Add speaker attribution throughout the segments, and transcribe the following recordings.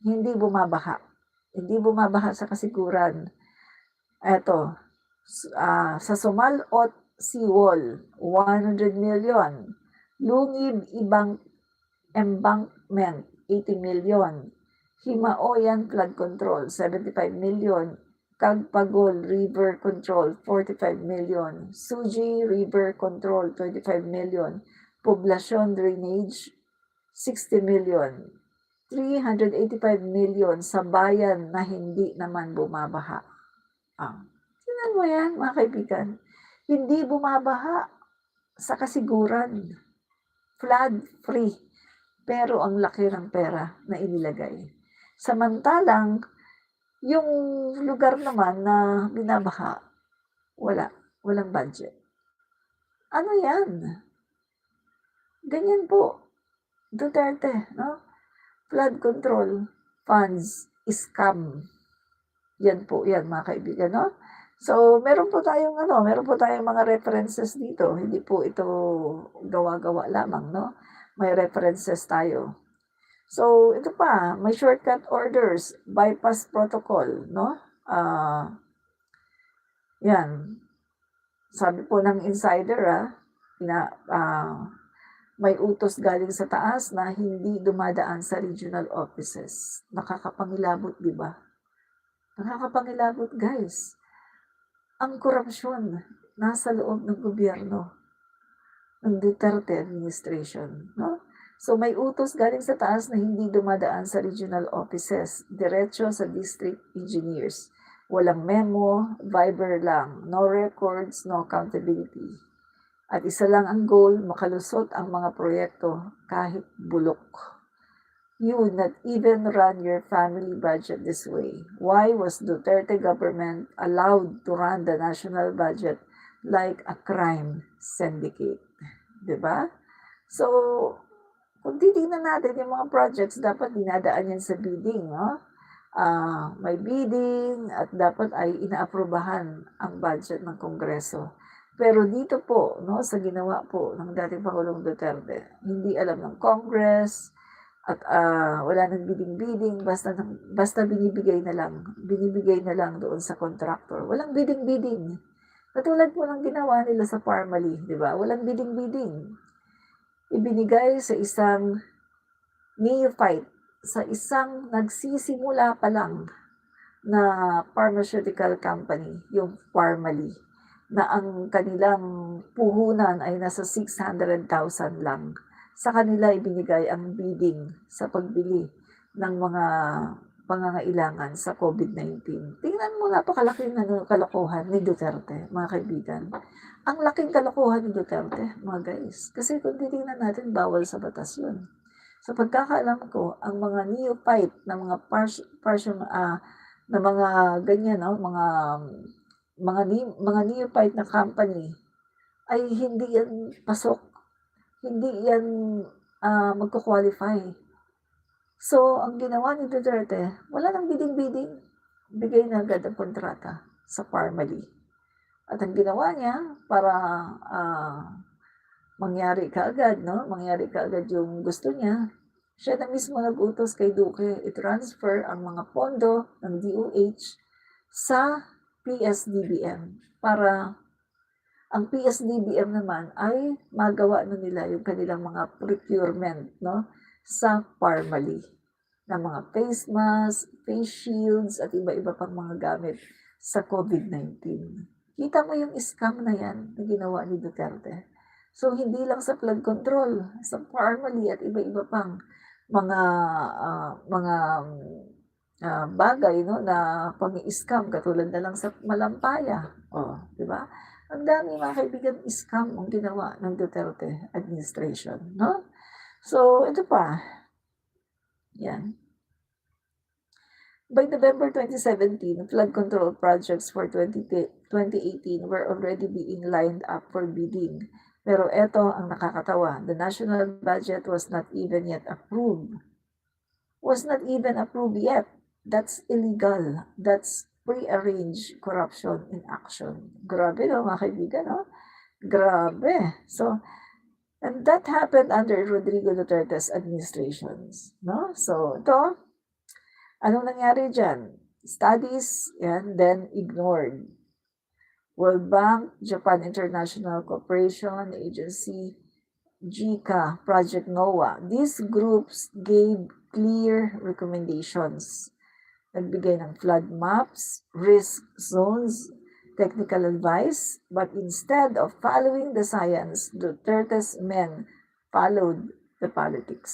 Speaker 1: hindi bumabaha. Hindi bumabaha sa kasiguran. Eto, sa Sumalot Seawall, 100 million. Lungib Embankment, 80 million. Himaoyan Flood Control, 75 million. Kagpagol River Control, 45 million. Suji River Control, 25 million. Poblasyon Drainage, 60 million. 385 million sa bayan na hindi naman bumabaha. Tingnan mo yan, mga kaibigan. Hindi bumabaha sa kasiguran. Flood-free. Pero ang laki ng pera na inilagay. Samantalang, yung lugar naman na binabaha, walang budget. Ano yan? Ganyan po. Duterte, no? Flood control funds, scam. Yan po, yan mga kaibigan, no? So, meron po tayong mga references dito. Hindi po ito gawa-gawa lamang, no? May references tayo. So, ito pa, may shortcut orders, bypass protocol, no? Yan. Sabi po ng insider, may utos galing sa taas na hindi dumadaan sa regional offices. Nakakapangilabot, di ba? Nakakapangilabot, guys. Ang korupsyon nasa loob ng gobyerno ng Duterte administration, no? So may utos galing sa taas na hindi dumadaan sa regional offices, diretso sa district engineers. Walang memo, Viber lang, no records, no accountability. At isa lang ang goal, makalusot ang mga proyekto kahit bulok. You would not even run your family budget this way. Why was Duterte government allowed to run the national budget like a crime syndicate? Diba? So, kung titignan natin yung mga projects, dapat dinadaan yan sa bidding, no? May bidding at dapat ay inaaprubahan ang budget ng Kongreso. Pero dito po, no, sa ginawa po ng dating Pangulong Duterte, hindi alam ng Congress at wala nang bidding-bidding, basta binibigay na lang doon sa contractor. Walang bidding-bidding. Katulad po ng ginawa nila sa Parmali, di ba? Walang bidding-bidding. Ibinigay sa isang neophyte, sa isang nagsisimula pa lang na pharmaceutical company, yung Parmali, na ang kanilang puhunan ay nasa 600,000 lang. Sa kanila ibinigay ang bidding sa pagbili ng mga pangangailangan sa COVID-19. Tingnan mo, napakalaki na kalokohan ni Duterte, mga kaibigan. Ang laking kalokohan ni Duterte, mga guys. Kasi kung titingnan natin, bawal sa batas yun. Sa pagkakaalam ko, ang mga neophyte na mga na mga ganyan, no, mga neophyte na company ay hindi yan pasok, hindi yan magko-qualify. So, ang ginawa ni Duterte, wala nang bidding-bidding, bigay na agad ang kontrata sa Parmali. At ang ginawa niya para mangyari kaagad yung gusto niya, siya na mismo nag-utos kay Duque i-transfer ang mga pondo ng DOH sa PSDBM para ang PSDBM naman ay magawa na nila yung kanilang mga procurement, no, sa Parmali ng mga face mask, face shields at iba-iba pang mga gamit sa COVID-19. Kita mo yung scam na yan na ginawa ni Duterte. So hindi lang sa flood control, sa Parmali at iba-iba pang mga bagay, no, na pang-i-scam katulad na lang sa Malampaya. Di ba? Ang dami, mga kaibigan, scam ang ginawa ng Duterte administration, no? So, ito pa. Yan. By November 2017, flood control projects for 2018 were already being lined up for bidding. Pero ito ang nakakatawa. The national budget was not even yet approved. Yet. That's illegal. That's pre-arranged corruption in action. Grabe, no, mga kaibigan, no? Grabe. So, and that happened under Rodrigo Duterte's administrations, no? So, ito, Anong nangyari dyan? Studies, yan, then ignored. World Bank, Japan International Cooperation Agency, JICA, Project NOAA. These groups gave clear recommendations. Nagbigay ng flood maps, risk zones, technical advice, but instead of following the science, Duterte's men followed the politics.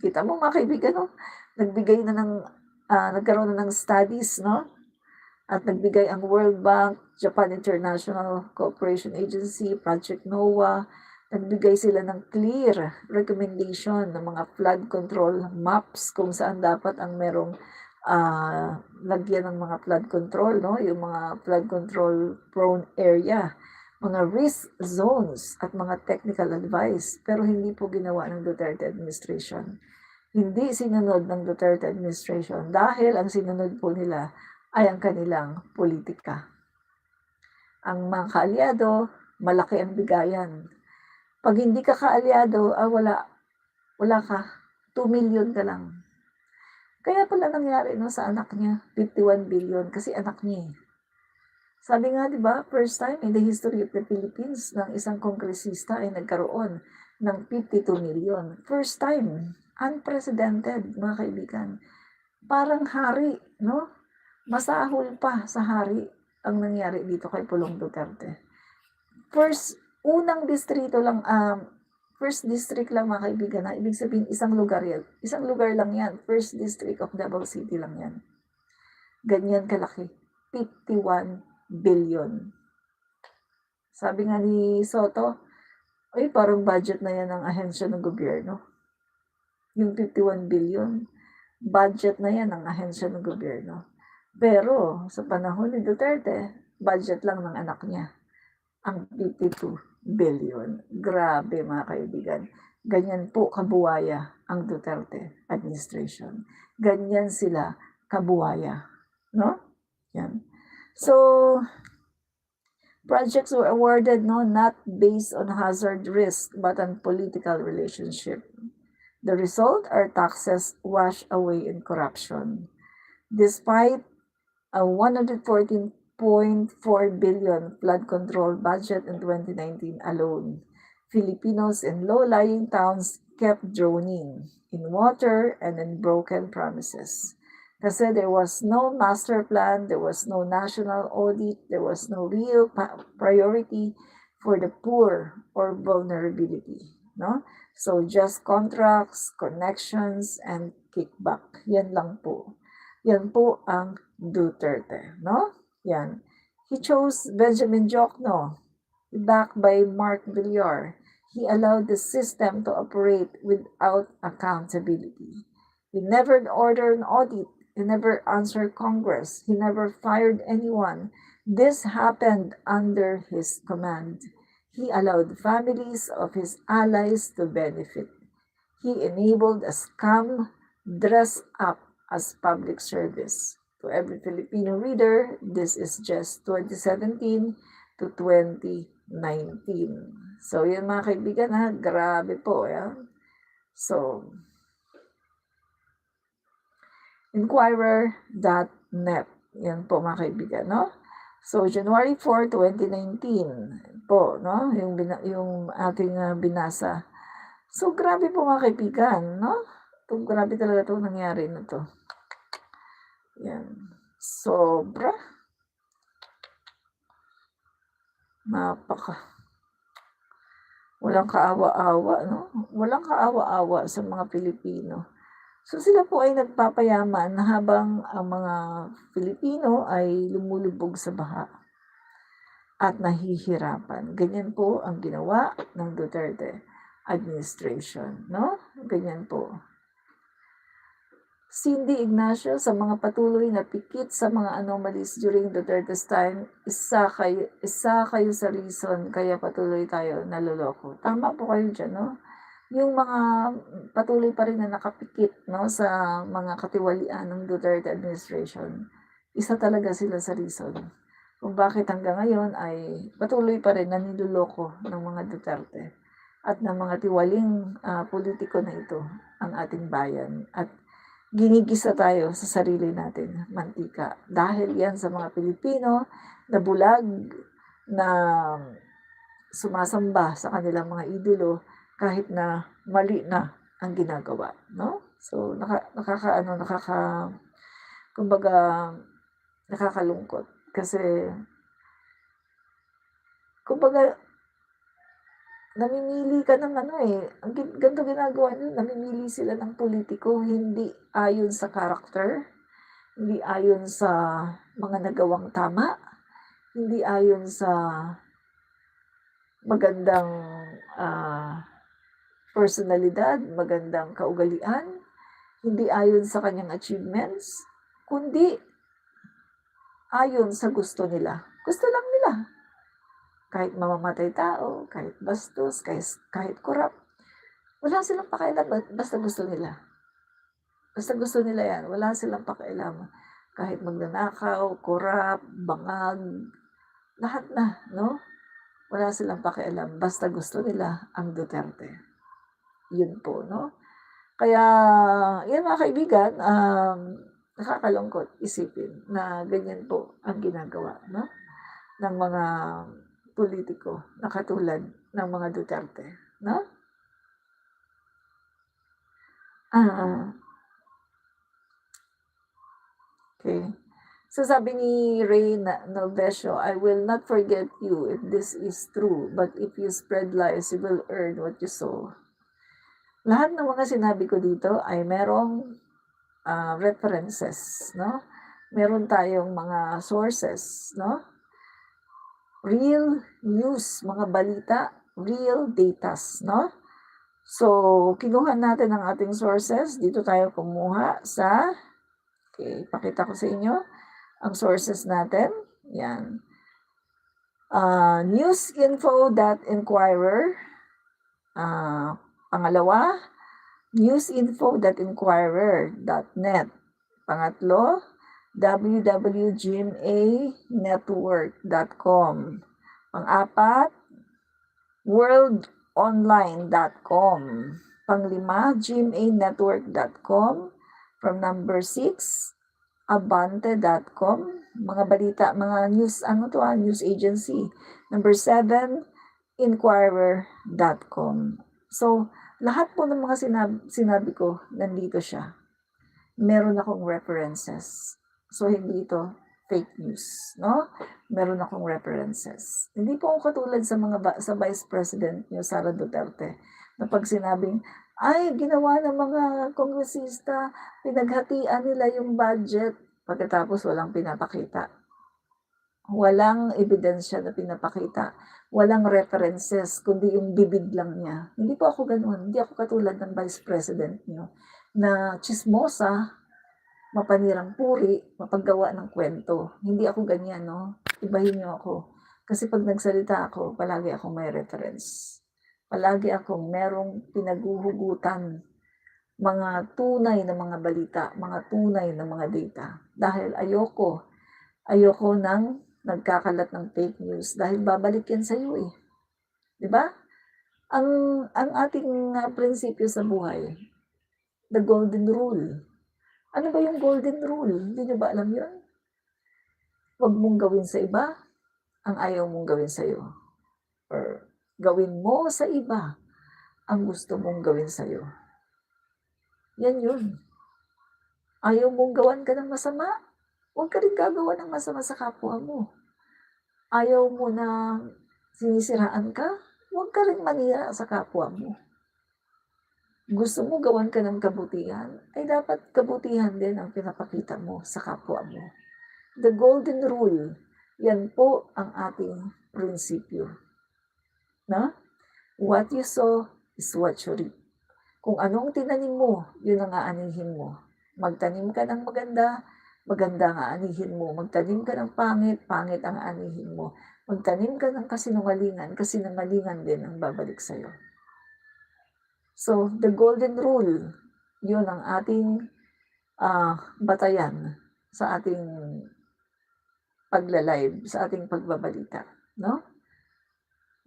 Speaker 1: Kita mo mga kaibigan, no? Nagbigay na ng, nagkaroon na ng studies, no? At nagbigay ang World Bank, Japan International Cooperation Agency, Project NOAA, nagbigay sila ng clear recommendation ng mga flood control maps kung saan dapat ang merong lagyan ng mga flood control, no? Yung mga flood control prone area, mga risk zones at mga technical advice. Pero hindi po ginawa ng Duterte administration. Hindi sinunod ng Duterte administration dahil ang sinunod po nila ay ang kanilang politika. Ang mga kaalyado, malaki ang bigayan. Pag hindi ka kaalyado, wala ka. 2 million ka lang. Kaya pala nangyari no, sa anak niya, 51 billion kasi anak niya. Sabi nga, di ba, first time in the history of the Philippines ng isang kongresista ay nagkaroon ng 52 million. First time. Unprecedented, mga kaibigan. Parang hari, no? Masahol pa sa hari ang nangyari dito kay Pulong Duterte. Unang distrito lang, first district lang mga kaibigan, na ibig sabihin isang lugar yan. Isang lugar lang yan. First district of Davao City lang yan. Ganyan kalaki. 51 billion. Sabi nga ni Soto, ay parang budget na yan ng ahensya ng gobyerno. Yung 51 billion, budget na yan ng ahensya ng gobyerno. Pero sa panahon ni Duterte, budget lang ng anak niya. Ang 52 billion. Grabe mga kaibigan. Ganyan po kabuwaya ang Duterte administration. Ganyan sila kabuwaya. No? Yan. So, projects were awarded not based on hazard risk but on political relationship. The result are taxes washed away in corruption. Despite a 114.4 billion flood control budget in 2019 alone, Filipinos in low-lying towns kept drowning in water and in broken promises. Kasi there was no master plan, there was no national audit, there was no real priority for the poor or vulnerability. No? So just contracts, connections, and kickback. Yan lang po. Yan po ang Duterte. No? Yan. He chose Benjamin Jokno, backed by Mark Villar. He allowed the system to operate without accountability. He never ordered an audit. He never answered Congress. He never fired anyone. This happened under his command. He allowed families of his allies to benefit. He enabled a scam dressed up as public service. To every Filipino reader, this is just 2017 to 2019. So, yan mga kaibigan ha, grabe po. Yan. So, Inquirer.net. Yan po mga kaibigan, no? So, January 4, 2019 po, no? Yung ating binasa. So, grabe po mga kaibigan, no? Grabe talaga itong nangyari na to. Yan. Sobra. Walang kaawa-awa, no? Walang kaawa-awa sa mga Pilipino. So sila po ay nagpapayaman habang ang mga Pilipino ay lumulubog sa baha at nahihirapan. Ganyan po ang ginawa ng Duterte administration, no? Ganyan po. Cindy Ignacio, sa mga patuloy na pikit sa mga anomalies during Duterte's time, isa kayo sa reason kaya patuloy tayo naloloko. Tama po kayo dyan, no? Yung mga patuloy pa rin na nakapikit, no, sa mga katiwalian ng Duterte administration, isa talaga sila sa reason kung bakit hanggang ngayon ay patuloy pa rin na niloloko ng mga Duterte at ng mga tiwaling politiko na ito ang ating bayan at ginigisa tayo sa sarili natin mantika. Dahil yan sa mga Pilipino na bulag, na sumasamba sa kanilang mga idolo kahit na mali na ang ginagawa, no? So kumbaga nakakalungkot kasi kumbaga namimili ka ng ang ganito ginagawa nila, namimili sila ng politiko hindi ayon sa character, hindi ayon sa mga nagawang tama, hindi ayon sa magandang, personalidad, magandang kaugalian, hindi ayon sa kanyang achievements, kundi ayon sa gusto nila. Gusto lang nila. Kahit mamamatay tao, kahit bastos, kahit korap, wala silang pakialam basta gusto nila. Basta gusto nila yan, wala silang pakialam. Kahit magnanakaw, korap, bangag, lahat na, no? Wala silang pakialam basta gusto nila ang Duterte. Yun po, no? Kaya, yan mga kaibigan, nakakalungkot isipin na ganyan po ang ginagawa, no? Ng mga politiko na katulad ng mga Duterte, no? Okay. So sabi ni Ray Novesio, I will not forget you if this is true, but if you spread lies, you will earn what you sow. Lahat ng mga sinabi ko dito ay merong references, no? Meron tayong mga sources, no? Real news, mga balita, real datas, no? So, kinuha natin ang ating sources. Dito tayo kumuha sa, okay, pakita ko sa inyo ang sources natin. Yan. Newsinfo.inquirer. Pangalawa, newsinfo.inquirer.net. Pangatlo, www.gmanetwork.com. Pang-apat, worldonline.com. Panglima, gmanetwork.com. From number 6, abante.com. Mga balita, mga news, news agency. Number 7, inquirer.com. So, lahat po ng mga sinabi ko, nandito siya. Meron akong references. So, hindi ito fake news, no? Meron akong references. Hindi po ako katulad sa Vice President niyo, Sara Duterte, na pag sinabing, ay, ginawa ng mga kongresista, pinaghatian nila yung budget, pagkatapos walang pinapakita. Walang ebidensya na pinapakita. Walang references, kundi yung bibig lang niya. Hindi po ako ganun. Hindi ako katulad ng Vice President niyo na chismosa, mapanirang puri, mapaggawa ng kwento. Hindi ako ganyan, no? Ibahin niyo ako. Kasi pag nagsalita ako, palagi akong may reference. Palagi akong merong pinaguhugutan, mga tunay na mga balita, mga tunay na mga data. Dahil ayoko nang nagkakalat ng fake news dahil babalik yan sa iyo eh. 'Di ba? Ang ating prinsipyo sa buhay, the golden rule. Ano ba yung golden rule? Hindi niyo ba alam yun? Huwag mong gawin sa iba ang ayaw mong gawin sa iyo. Or gawin mo sa iba ang gusto mong gawin sa iyo. Yan yun. Ayaw mong gawan ka ng masama, huwag ka rin gagawa ng masama sa kapwa mo. Ayaw mo na sinisiraan ka, huwag ka rin manira sa kapwa mo. Gusto mo gawan ka ng kabutihan, ay dapat kabutihan din ang pinapakita mo sa kapwa mo. The golden rule, yan po ang ating prinsipyo. Na? What you sow is what you reap. Kung anong tinanim mo, yun ang aanihin mo. Magtanim ka ng maganda, maganda ang aanihin mo. Magtanim ka ng pangit, pangit ang aanihin mo. Magtanim ka ng kasinungalingan, kasinungalingan din ang babalik sa'yo. So, the golden rule, yun ang ating batayan sa ating pagla-live, sa ating pagbabalita. No?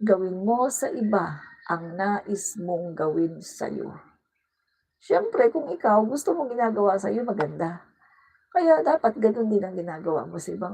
Speaker 1: Gawin mo sa iba ang nais mong gawin sa'yo. Siyempre kung ikaw gusto mong ginagawa sa'yo maganda, kaya dapat gano'n din ang ginagawa mo sa ibang